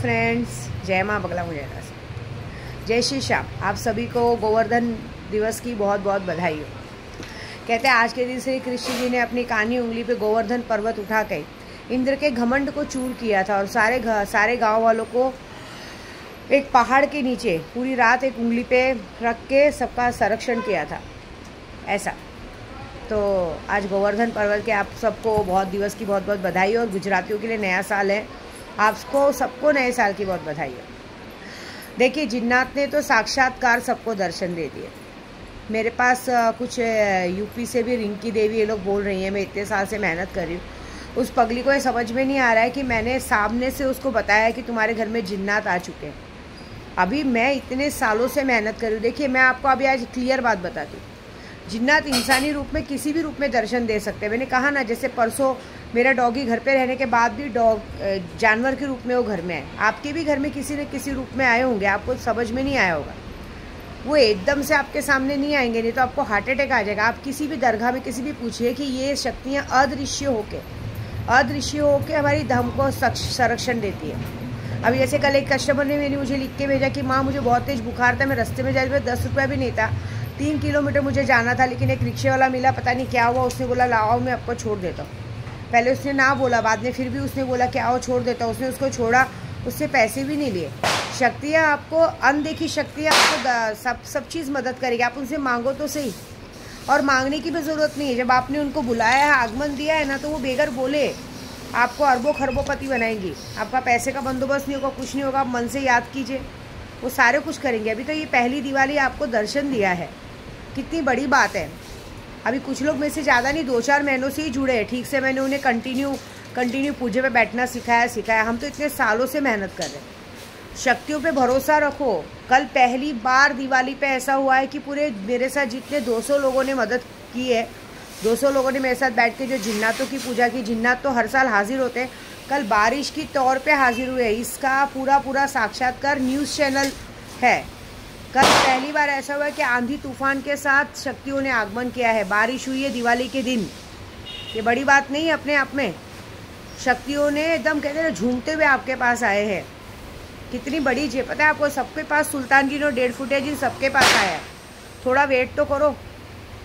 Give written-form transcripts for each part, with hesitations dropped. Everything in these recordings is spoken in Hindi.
फ्रेंड्स, जय माँ बगला मुजैरा से, जय श्री श्याम। आप सभी को गोवर्धन दिवस की बहुत बहुत बधाई हो। कहते हैं आज के दिन श्री कृष्ण जी ने अपनी कानी उंगली पे गोवर्धन पर्वत उठा के इंद्र के घमंड को चूर किया था और सारे गांव वालों को एक पहाड़ के नीचे पूरी रात एक उंगली पे रख के सबका संरक्षण किया था। ऐसा तो आज गोवर्धन पर्वत के आप सबको बहुत दिवस की बहुत बहुत बधाई हो। और गुजरातियों के लिए नया साल है, आपको सबको नए साल की बहुत बधाई हो। देखिए, जिन्नात ने तो साक्षात्कार सबको दर्शन दे दिए। मेरे पास कुछ यूपी से भी रिंकी देवी ये लोग बोल रही हैं, मैं इतने साल से मेहनत कर रही हूँ। उस पगली को ये समझ में नहीं आ रहा है कि मैंने सामने से उसको बताया कि तुम्हारे घर में जिन्नात आ चुके हैं। अभी मैं इतने सालों से मेहनत कर रही हूँ। देखिए, मैं आपको अभी आज क्लियर बात बताती हूँ। जिन्नात इंसानी रूप में किसी भी रूप में दर्शन दे सकते हैं। मैंने कहा ना, जैसे परसों मेरा डॉगी घर पे रहने के बाद भी जानवर के रूप में वो घर में है। आपके भी घर में किसी न किसी रूप में आए होंगे, आपको समझ में नहीं आया होगा। वो एकदम से आपके सामने नहीं आएंगे, नहीं तो आपको हार्ट अटैक आ जाएगा। आप किसी भी दरगाह में किसी भी पूछिए कि ये शक्तियाँ अदृश्य होके हमारी धर्म को संरक्षण देती है। अभी जैसे कल एक कस्टमर ने मुझे लिख के भेजा कि माँ मुझे बहुत तेज बुखार था, मैं रास्ते में जा रही, 10 रुपया भी नहीं था, 3 किलोमीटर मुझे जाना था, लेकिन एक रिक्शे वाला मिला, पता नहीं क्या हुआ, उसने बोला लाओ मैं आपको छोड़ देता हूँ। पहले उसने ना बोला, बाद में फिर भी उसने बोला कि आओ छोड़ देता हूँ। उसने उसको छोड़ा, उससे पैसे भी नहीं लिए। शक्तियाँ आपको, अनदेखी शक्तियाँ आपको सब चीज़ मदद करेगी। आप उनसे मांगो तो सही, और मांगने की भी ज़रूरत नहीं है। जब आपने उनको बुलाया है, आगमन दिया है ना, तो वो बेगर बोले आपको अरबों खरबोपति बनाएंगी। आपका पैसे का बंदोबस्त नहीं होगा, कुछ नहीं होगा, आप मन से याद कीजिए, वो सारे कुछ करेंगे। अभी तो ये पहली दिवाली आपको दर्शन दिया है, कितनी बड़ी बात है। अभी कुछ लोग में से ज़्यादा नहीं, 2-4 महीनों से ही जुड़े हैं ठीक से। मैंने उन्हें कंटिन्यू पूजे पे बैठना सिखाया। हम तो इतने सालों से मेहनत कर रहे हैं। शक्तियों पे भरोसा रखो। कल पहली बार दिवाली पे ऐसा हुआ है कि पूरे मेरे साथ जितने 200 लोगों ने मदद की है, 200 लोगों ने मेरे साथ बैठ के जो जिन्नातों की पूजा की। जिन्नात तो हर साल हाजिर होते हैं, कल बारिश की तौर पे हाजिर हुए। इसका पूरा साक्षात्कार न्यूज़ चैनल है। कल पहली बार ऐसा हुआ कि आंधी तूफान के साथ शक्तियों ने आगमन किया है। बारिश हुई है दिवाली के दिन, ये बड़ी बात नहीं है अपने आप में। शक्तियों ने एकदम कहते हैं झूमते हुए आपके पास आए हैं। कितनी बड़ी चीज़ पता है आपको। सबके पास सुल्तान जी और 1.5 फुटिया जी सबके पास आया है। थोड़ा वेट तो करो।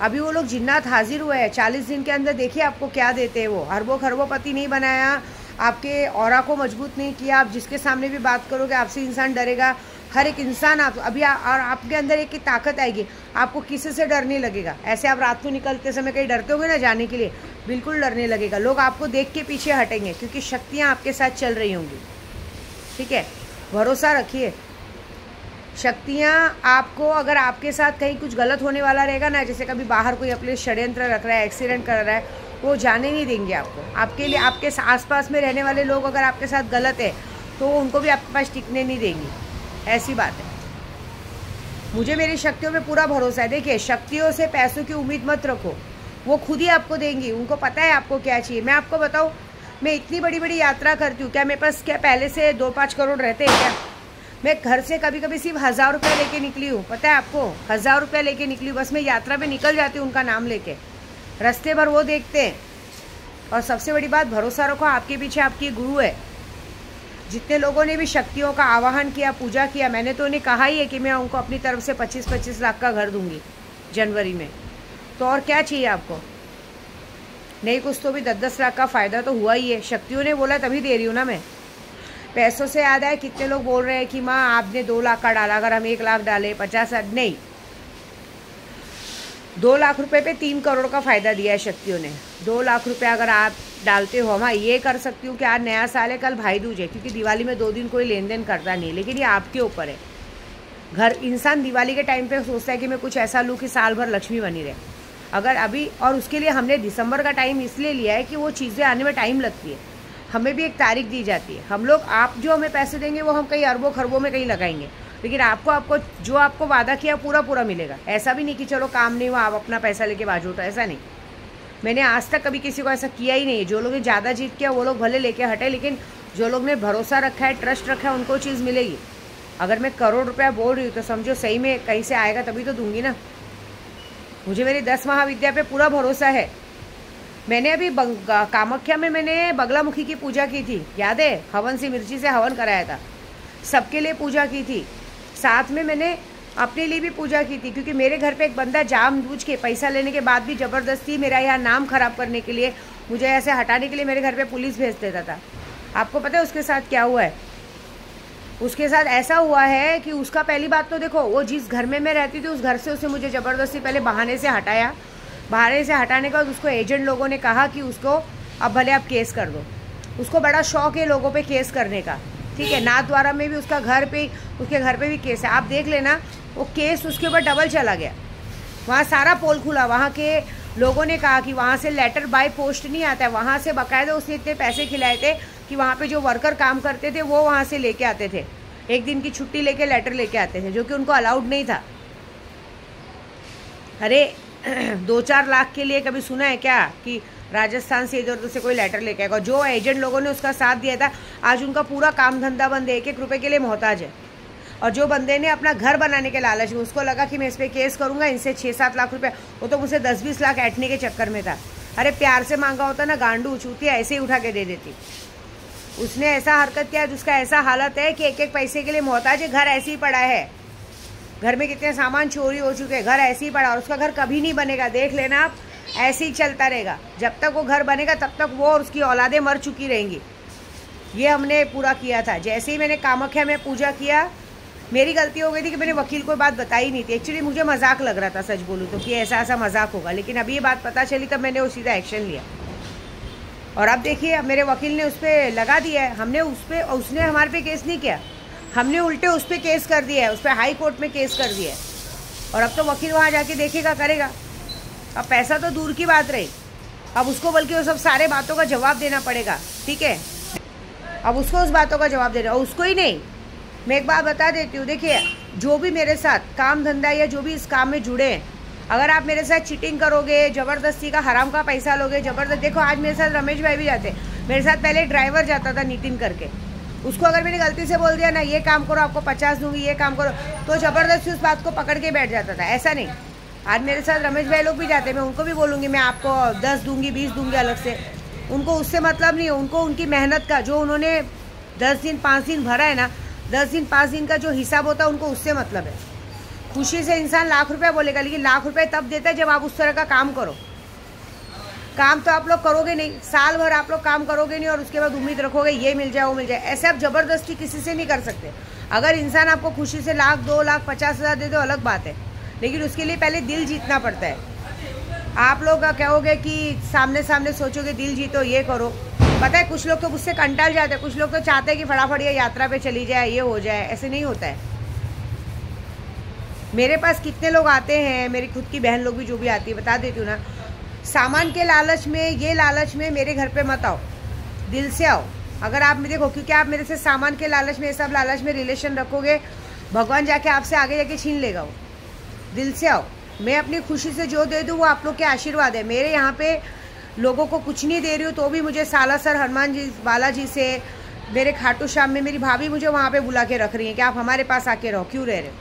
अभी वो लोग जिन्नात हाजिर हुए हैं, 40 दिन के अंदर देखिए आपको क्या देते हैं। वो अरबों खरबोपति नहीं बनाया, आपके ऑरा को मजबूत नहीं किया। आप जिसके सामने भी बात करोगे आपसे इंसान डरेगा। हर एक इंसान आप अभी और आपके अंदर एक ताकत आएगी, आपको किसी से डर नहीं लगेगा। ऐसे आप रात को निकलते समय कहीं डरते होंगे ना जाने के लिए, बिल्कुल डरने लगेगा। लोग आपको देख के पीछे हटेंगे, क्योंकि शक्तियाँ आपके साथ चल रही होंगी। ठीक है, भरोसा रखिए। शक्तियाँ आपको, अगर आपके साथ कहीं कुछ गलत होने वाला रहेगा ना, जैसे कभी बाहर कोई अपने षड्यंत्र रख रहा है, एक्सीडेंट कर रहा है, वो जाने नहीं देंगे आपको। आपके लिए आपके आसपास में रहने वाले लोग अगर आपके साथ गलत है तो उनको भी आपके पास टिकने नहीं देंगी। ऐसी बात है। मुझे मेरी शक्तियों पे पूरा भरोसा है। देखिए, शक्तियों से पैसों की उम्मीद मत रखो, वो खुद ही आपको देंगी। उनको पता है आपको क्या चाहिए। मैं आपको बताऊँ, मैं इतनी बड़ी बड़ी यात्रा करती हूँ, क्या मेरे पास क्या पहले से 2-5 करोड़ रहते हैं क्या? मैं घर से कभी कभी सिर्फ 1000 रुपये लेके निकली हूँ, पता है आपको, 1000 रुपये लेके निकली हूँ। बस मैं यात्रा पे निकल जाती हूँ उनका नाम लेके, रास्ते भर वो देखते हैं। और सबसे बड़ी बात, भरोसा रखो, आपके पीछे आपकी गुरु है। जितने लोगों ने भी शक्तियों का आवाहन किया, पूजा किया, मैंने तो उन्हें कहा ही है कि मैं उनको अपनी तरफ से 25-25 लाख का घर दूंगी जनवरी में। तो और क्या चाहिए आपको? नहीं कुछ तो भी 10-10 लाख का फ़ायदा तो हुआ ही है। शक्तियों ने बोला तभी दे रही हूँ ना मैं। पैसों से याद है, कितने लोग बोल रहे हैं कि माँ आपने 2 लाख का डाला, अगर हम 1 लाख डाले 50,000, नहीं, 2 लाख रुपए पे 3 करोड़ का फ़ायदा दिया है शक्तियों ने। 2 लाख रुपए अगर आप डालते हो, हाँ ये कर सकती हूँ कि आज नया साल है, कल भाई दूज है, क्योंकि दिवाली में 2 दिन कोई लेन देन करता नहीं, लेकिन ये आपके ऊपर है। घर इंसान दिवाली के टाइम पे सोचता है कि मैं कुछ ऐसा लूँ कि साल भर लक्ष्मी बनी रहे। अगर अभी, और उसके लिए हमने दिसंबर का टाइम इसलिए लिया है कि वो चीज़ें आने में टाइम लगती है। हमें भी एक तारीख दी जाती है। हम लोग, आप जो हमें पैसे देंगे वो हम कहीं अरबों खरबों में कहीं लगाएंगे, लेकिन आपको जो आपको वादा किया पूरा मिलेगा। ऐसा भी नहीं कि चलो काम नहीं हुआ आप अपना पैसा लेके बाजू उठो, ऐसा नहीं। मैंने आज तक कभी किसी को ऐसा किया ही नहीं है। जो लोग ने ज़्यादा जीत किया वो लोग भले लेके हटे, लेकिन जो लोग ने भरोसा रखा है, ट्रस्ट रखा है, उनको चीज़ मिलेगी। अगर मैं करोड़ रुपया बोल रही हूँ तो समझो सही में कहीं से आएगा तभी तो दूंगी ना। मुझे मेरी 10 महाविद्या पे पूरा भरोसा है। मैंने अभी कामाख्या में मैंने बगलामुखी की पूजा की थी, याद है? हवन सी मिर्ची से हवन कराया था। सबके लिए पूजा की थी, साथ में मैंने अपने लिए भी पूजा की थी, क्योंकि मेरे घर पे एक बंदा जानबूझ के पैसा लेने के बाद भी ज़बरदस्ती मेरा यहाँ नाम ख़राब करने के लिए, मुझे ऐसे हटाने के लिए मेरे घर पे पुलिस भेज देता था। आपको पता है उसके साथ क्या हुआ है? उसके साथ ऐसा हुआ है कि उसका पहली बात तो देखो, वो जिस घर में मैं रहती थी उस घर से उसने मुझे ज़बरदस्ती पहले बहाने से हटाया। बहाने से हटाने के बाद उसको एजेंट लोगों ने कहा कि उसको अब भले आप केस कर दो। उसको बड़ा शौक है लोगों पे केस करने का, ठीक है। नाथद्वारा में भी उसके घर पे भी केस है। आप देख लेना, वो केस उसके ऊपर डबल चला गया। वहाँ सारा पोल खुला। वहाँ के लोगों ने कहा कि वहाँ से लेटर बाय पोस्ट नहीं आता है, वहाँ से बाकायदा उसने इतने पैसे खिलाए थे कि वहाँ पे जो वर्कर काम करते थे वो वहाँ से लेके आते थे, एक दिन की छुट्टी लेके लेटर लेके आते थे, जो कि उनको अलाउड नहीं था। अरे 2-4 लाख के लिए कभी सुना है क्या कि राजस्थान से इधर उधर से कोई लेटर लेके आएगा? जो एजेंट लोगों ने उसका साथ दिया था, आज उनका पूरा काम धंधा बंद है, 1-1 रुपये के लिए मोहताज है। और जो बंदे ने अपना घर बनाने के लालच में, उसको लगा कि मैं इस पर केस करूंगा, इनसे 6-7 लाख रुपए, वो तो मुझसे 10-20 लाख ऐंठने के चक्कर में था। अरे प्यार से मांगा होता ना, गांडू चूती ऐसे ही उठा के दे देती। उसने ऐसा हरकत किया जिसका ऐसा हालत है कि 1-1 पैसे के लिए मोहताज है। घर ऐसे ही पड़ा है, घर में कितने सामान चोरी हो चुके हैं, घर ऐसे ही पड़ा, और उसका घर कभी नहीं बनेगा। देख लेना आप, ऐसे ही चलता रहेगा। जब तक वो घर बनेगा तब तक वो और उसकी औलादें मर चुकी रहेंगी। ये हमने पूरा किया था। जैसे ही मैंने कामाख्या में पूजा किया, मेरी गलती हो गई थी कि मैंने वकील को बात बताई नहीं थी। एक्चुअली मुझे मजाक लग रहा था, सच बोलूँ तो, कि ऐसा ऐसा मजाक होगा, लेकिन अभी ये बात पता चली तब मैंने सीधा एक्शन लिया। और अब देखिए, अब मेरे वकील ने उस पर लगा दिया है। हमने उसने हमारे पे केस नहीं किया, हमने उल्टे उस पर केस कर दिया है, उस पर हाई कोर्ट में केस कर दिया है। और अब तो वकील वहाँ जाके देखेगा, करेगा। अब पैसा तो दूर की बात रही, अब उसको बल्कि वो सब सारे बातों का जवाब देना पड़ेगा, ठीक है। अब उसको उस बातों का जवाब देना, उसको ही नहीं। मैं एक बात बता देती हूँ, देखिए, जो भी मेरे साथ काम धंधा या जो भी इस काम में जुड़े हैं, अगर आप मेरे साथ चीटिंग करोगे, ज़बरदस्ती का हराम का पैसा लोगे, ज़बरदस्त, देखो आज मेरे साथ रमेश भाई भी जाते, मेरे साथ पहले ड्राइवर जाता था नितिन करके। उसको अगर मैंने गलती से बोल दिया ना, ये काम करो आपको 50 दूंगी, ये काम करो, तो ज़बरदस्ती उस बात को पकड़ के बैठ जाता था। ऐसा नहीं, आज मेरे साथ रमेश भाई लोग भी जाते हैं, मैं उनको भी बोलूँगी मैं आपको 10 दूंगी, 20 दूंगी अलग से। उनको उससे मतलब नहीं है, उनको उनकी मेहनत का, जो उन्होंने 10 दिन 5 दिन भरा है ना, 10 दिन 5 दिन का जो हिसाब होता है, उनको उससे मतलब है। खुशी से इंसान लाख रुपया बोलेगा, लेकिन लाख रुपए तब देता है जब आप उस तरह का काम करो। काम तो आप लोग करोगे नहीं, साल भर आप लोग काम करोगे नहीं, और उसके बाद उम्मीद रखोगे ये मिल जाए वो मिल जाए। ऐसे आप ज़बरदस्ती किसी से नहीं कर सकते। अगर इंसान आपको खुशी से 1 लाख 2 लाख 50 हज़ार दे दो, अलग बात है, लेकिन उसके लिए पहले दिल जीतना पड़ता है। आप लोग कहोगे कि सामने सामने सोचोगे दिल जीतो, ये करो। पता है कुछ लोग तो मुझसे कंटाल जाते हैं, कुछ लोग तो चाहते हैं कि फटाफट ये यात्रा पे चली जाए, ये हो जाए। ऐसे नहीं होता है। मेरे पास कितने लोग आते हैं, मेरी खुद की बहन लोग भी जो भी आती है, बता देती हूँ ना, सामान के लालच में, ये लालच में मेरे घर पे मत आओ, दिल से आओ। अगर आप मेरे देखो, क्योंकि आप मेरे से सामान के लालच में, ये सब लालच में रिलेशन रखोगे, भगवान जाके आपसे आगे जाके छीन लेगा वो। दिल से आओ। मैं अपनी खुशी से जो दे दूँ वो आप लोग के आशीर्वाद है। मेरे यहाँ पे लोगों को कुछ नहीं दे रही हूँ तो भी मुझे सालासर हनुमान जी, बालाजी से, मेरे खाटू श्याम में मेरी भाभी मुझे वहाँ पे बुला के रख रही है कि आप हमारे पास आके रहो, क्यों रह रहे हो।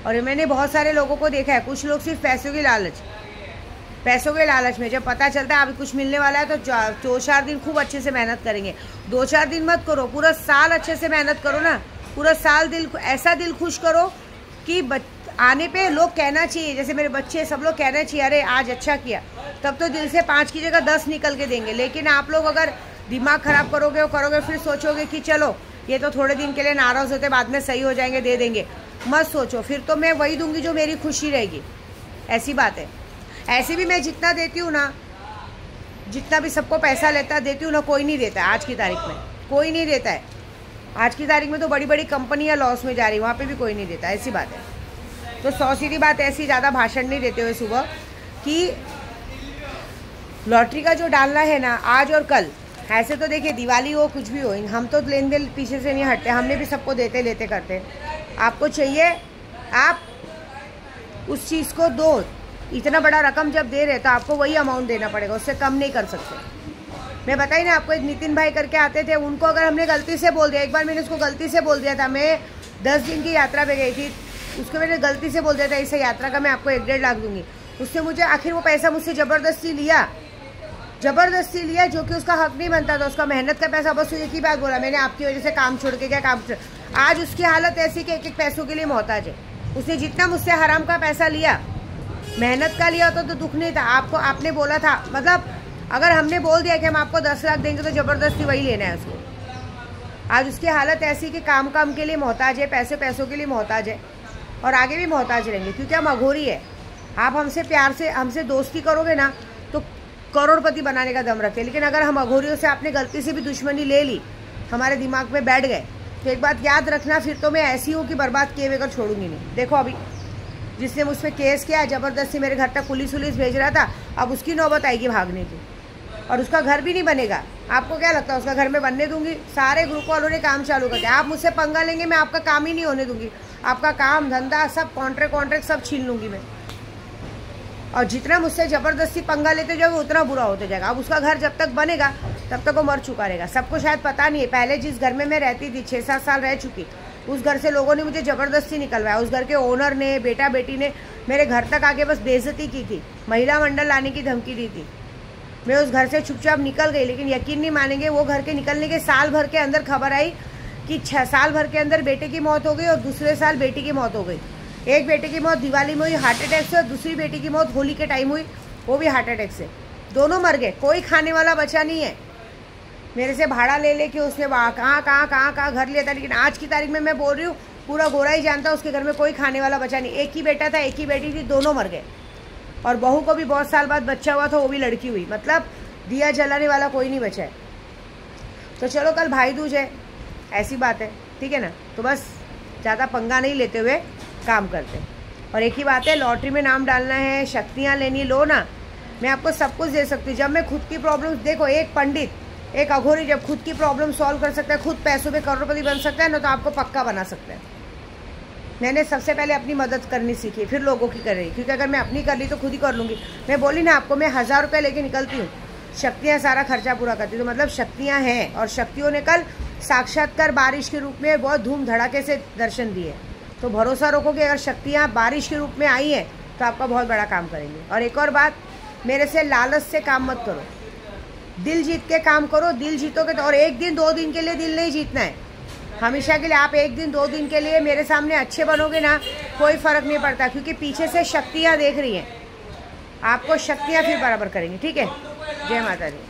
और मैंने बहुत सारे लोगों को देखा है, कुछ लोग सिर्फ पैसों के लालच में जब पता चलता है अभी कुछ मिलने वाला है तो 2-4 दिन खूब अच्छे से मेहनत करेंगे। 2-4 दिन मत करो, पूरा साल अच्छे से मेहनत करो ना। पूरा साल ऐसा दिल खुश करो कि आने पे लोग कहना चाहिए, जैसे मेरे बच्चे सब लोग कहना चाहिए अरे आज अच्छा किया, तब तो दिल से 5 की जगह 10 निकल के देंगे। लेकिन आप लोग अगर दिमाग खराब करोगे और करोगे, फिर सोचोगे कि चलो ये तो थोड़े दिन के लिए नाराज़ होते, बाद में सही हो जाएंगे, दे देंगे, मत सोचो। फिर तो मैं वही दूंगी जो मेरी खुशी रहेगी। ऐसी बात है। ऐसे भी मैं जितना देती हूँ ना, जितना भी सबको पैसा लेता देती हूँ ना, कोई नहीं देता है आज की तारीख में, कोई नहीं देता है। आज की तारीख में तो बड़ी बड़ी कंपनियाँ लॉस में जा रही, वहाँ पे भी कोई नहीं देता। ऐसी बात है। तो 100 सीधी बात ऐसी, ज़्यादा भाषण नहीं देते हुए सुबह कि लॉटरी का जो डालना है ना आज और कल, ऐसे तो देखिए दिवाली हो कुछ भी हो, हम तो लेन देन पीछे से नहीं हटते, हमने भी सबको देते लेते करते। आपको चाहिए आप उस चीज़ को दो। इतना बड़ा रकम जब दे रहे तो आपको वही अमाउंट देना पड़ेगा, उससे कम नहीं कर सकते। मैं बताई ना आपको, एक नितिन भाई करके आते थे, उनको अगर हमने गलती से बोल दिया, एक बार मैंने उसको गलती से बोल दिया था, मैं 10 दिन की यात्रा पे गई थी, उसको मैंने गलती से बोल दिया था इसे यात्रा का मैं आपको 1-1.5 लाख दूंगी। उससे मुझे आखिर वो पैसा मुझसे ज़बरदस्ती लिया, जबरदस्ती लिया, जो कि उसका हक नहीं बनता था, उसका मेहनत का पैसा। बस एक ही बात बोला, मैंने आपकी वजह से काम छोड़ के क्या काम छोड़। आज उसकी हालत ऐसी कि एक एक पैसों के लिए मोहताज है। उसने जितना मुझसे हराम का पैसा लिया, मेहनत का लिया होता तो दुख नहीं था। आपको आपने बोला था, मतलब अगर हमने बोल दिया कि हम आपको 10 लाख देंगे तो जबरदस्ती वही लेना है उसको। आज उसकी हालत ऐसी कि काम के लिए मोहताज है, पैसों के लिए मोहताज है, और आगे भी मोहताज रहेंगे, क्योंकि हम अघोरी है। आप हमसे प्यार से हमसे दोस्ती करोगे ना तो करोड़पति बनाने का दम रखते हैं, लेकिन अगर हम अघोरियों से आपने गलती से भी दुश्मनी ले ली, हमारे दिमाग में बैठ गए, तो एक बात याद रखना, फिर तो मैं ऐसी हूँ कि बर्बाद किए बगैर छोड़ूंगी नहीं। देखो अभी जिसने मुझ पर केस किया, ज़बरदस्ती मेरे घर तक पुलिस भेज रहा था, अब उसकी नौबत आएगी भागने की, और उसका घर भी नहीं बनेगा। आपको क्या लगता है उसका घर में बनने दूंगी? सारे ग्रुप वालों ने काम चालू कर दिया। आप मुझसे पंगा लेंगे, मैं आपका काम ही नहीं होने दूंगी। आपका काम धंधा सब कॉन्ट्रैक्ट सब छीन लूंगी मैं, और जितना मुझसे ज़बरदस्ती पंगा लेते जाओगे उतना बुरा होते जाएगा। अब उसका घर जब तक बनेगा तब तक वो मर चुका रहेगा। सबको शायद पता नहीं है, पहले जिस घर में मैं रहती थी 6-7 साल रह चुकी, उस घर से लोगों ने मुझे ज़बरदस्ती निकलवाया। उस घर के ओनर ने, बेटा बेटी ने मेरे घर तक आके बस बेइज्जती की थी, महिला मंडल लाने की धमकी दी थी। मैं उस घर से चुपचाप निकल गई, लेकिन यकीन नहीं मानेंगे, वो घर के निकलने के साल भर के अंदर खबर आई कि 6 साल भर के अंदर बेटे की मौत हो गई, और दूसरे साल बेटी की मौत हो गई। एक बेटे की मौत दिवाली में हुई हार्ट अटैक से, और दूसरी बेटी की मौत होली के टाइम हुई, वो भी हार्ट अटैक से। दोनों मर गए, कोई खाने वाला बचा नहीं है। मेरे से भाड़ा ले के उसने कहाँ घर लिया था, लेकिन आज की तारीख में मैं बोल रही हूँ, पूरा गोरा ही जानता, उसके घर में कोई खाने वाला बचा नहीं। एक ही बेटा था, एक ही बेटी थी, दोनों मर गए। और बहू को भी बहुत साल बाद बच्चा हुआ था, वो भी लड़की हुई। मतलब दिया जलाने वाला कोई नहीं बचा है। तो चलो कल भाई दूज है, ऐसी बात है, ठीक है ना। तो बस ज़्यादा पंगा नहीं लेते हुए काम करते। और एक ही बात है, लॉटरी में नाम डालना है, शक्तियाँ लेनी, लो ना, मैं आपको सब कुछ दे सकती हूँ। जब मैं खुद की प्रॉब्लम, देखो एक पंडित, एक अघोरी जब खुद की प्रॉब्लम सॉल्व कर सकता है, खुद पैसों में करोड़पति बन सकता है ना, तो आपको पक्का बना सकता है। मैंने सबसे पहले अपनी मदद करनी सीखी, फिर लोगों की कर रही, क्योंकि अगर मैं अपनी कर ली तो खुद ही कर लूँगी। मैं बोली ना आपको, मैं 1000 रुपये लेके निकलती हूँ, शक्तियाँ सारा खर्चा पूरा करती, तो मतलब शक्तियाँ हैं। और शक्तियों ने कल साक्षात्कार बारिश के रूप में बहुत धूम धड़ाके से दर्शन दिए। तो भरोसा रखो कि अगर शक्तियाँ बारिश के रूप में आई हैं तो आपका बहुत बड़ा काम करेंगे। और एक और बात, मेरे से लालच से काम मत करो, दिल जीत के काम करो। दिल जीतोगे तो, और 1 दिन 2 दिन के लिए दिल नहीं जीतना है, हमेशा के लिए। आप 1 दिन 2 दिन के लिए मेरे सामने अच्छे बनोगे ना, कोई फर्क नहीं पड़ता, क्योंकि पीछे से शक्तियाँ देख रही हैं, आपको शक्तियाँ फिर बराबर करेंगी, ठीक है। जय माता दी।